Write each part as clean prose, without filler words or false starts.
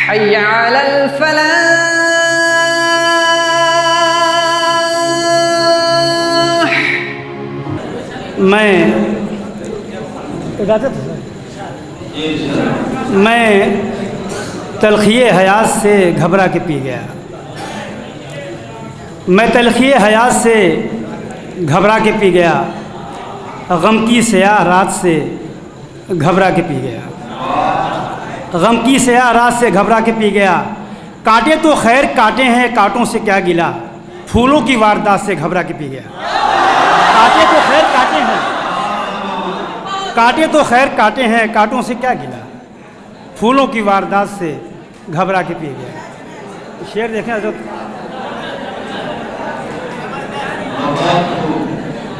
حي على الفلاح. میں تلخی حیات سے گھبرا کے پی گیا. میں تلخی حیات سے گھبرا کے پی گیا. غم کی سیاہ رات سے گھبرا کے پی گیا. غم کی سیاہ رات سے گھبرا کے پی گیا. کانٹے تو خیر کانٹے ہیں، کانٹوں سے کیا گلا. پھولوں کی واردات سے گھبرا کے پی گیا. کانٹے تو خیر کانٹے ہیں، کانٹے تو خیر کانٹے ہیں، کانٹوں سے کیا گلا. پھولوں کی واردات سے گھبرا کے پی گیا. شعر دیکھیں حضرت.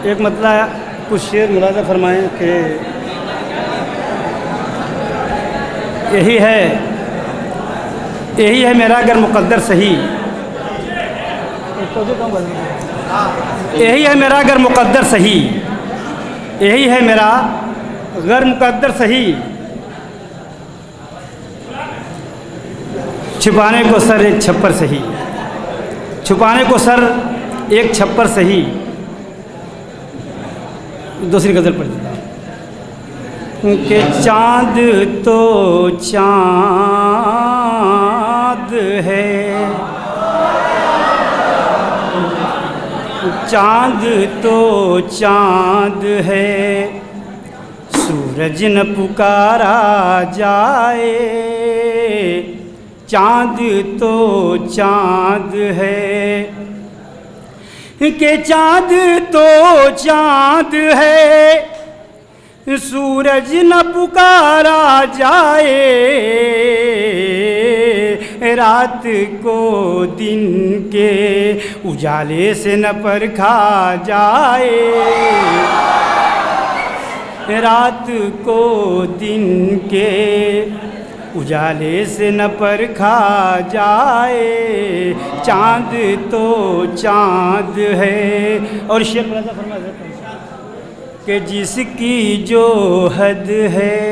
ایک مطلب کچھ شعر ملاحظہ فرمائیں کہ یہی ہے میرا گر مقدر صحیح. یہی ہے میرا گر مقدر صحیح. یہی ہے میرا گر مقدر صحیح. چھپانے کو سر ایک چھپر صحیح. چھپانے کو سر ایک چھپر صحیح. دوسری غزل پڑھ دیتا ہوں کہ چاند تو چاند ہے، چاند تو چاند ہے، سورج نہ پکارا جائے. چاند تو چاند ہے کہ چاند تو چاند ہے، سورج نہ پکارا جائے. رات کو دن کے اجالے سے نہ پرکھا جائے. رات کو دن کے اجالے سے نہ پرکھا جائے. چاند تو چاند ہے. اور شیخ رضا فرما دیتا ہوں کہ جس کی جو حد ہے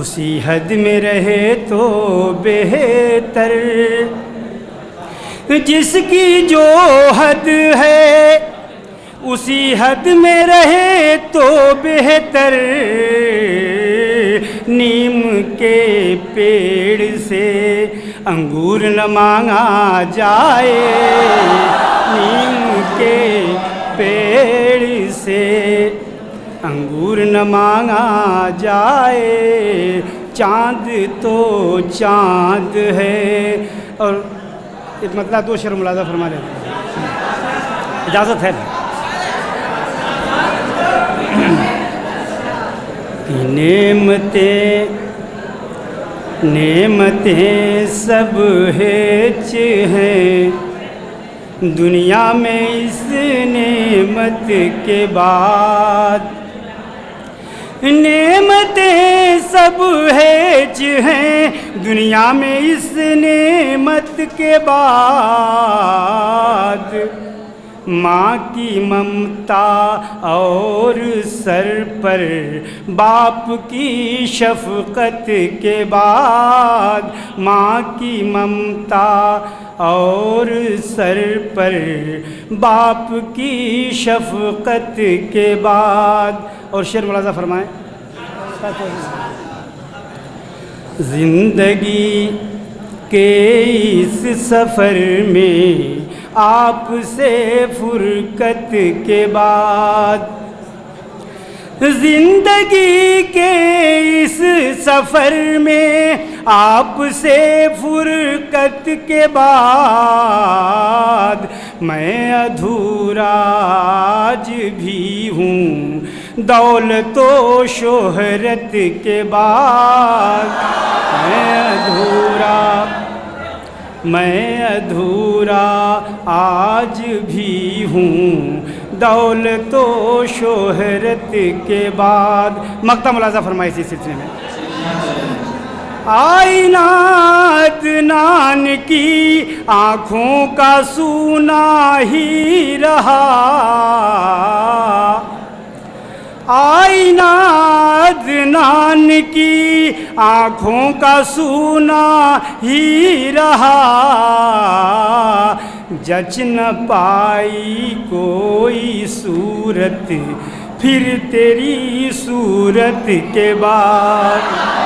اسی حد میں رہے تو بہتر. جس کی جو حد ہے اسی حد میں رہے تو بہتر. نیم کے پیڑ سے انگور نہ مانگا جائے. نیم کے پیڑ سے انگور نہ مانگا جائے. چاند تو چاند ہے. اور ایک مطلب دو شعر ملاحظہ فرما لیتے ہیں، اجازت ہے. نعمتیں سب ہیچ ہیں دنیا میں اس نعمت کے بعد. نعمتیں سب ہیچ ہیں دنیا میں اس نعمت کے بعد. ماں کی ممتا اور سر پر باپ کی شفقت کے بعد. ماں کی ممتا اور سر پر باپ کی شفقت کے بعد. اور شعر ملاحظہ فرمائیں. زندگی کے اس سفر میں آپ سے فرقت کے بعد. زندگی کے اس سفر میں آپ سے فرقت کے بعد. میں ادھورا آج بھی ہوں دولت و شہرت کے بعد. میں ادھورا آج بھی ہوں دولت و شہرت کے بعد. مقطع ملاحظہ فرمائے اسی سلسلے میں. آئینہ عدنان کی آنکھوں کا سونا ہی رہا. آئینہ عدنان کی آنکھوں کا سونا ہی رہا، جچ نہ پائی کوئی صورت پھر تیری صورت کے بعد۔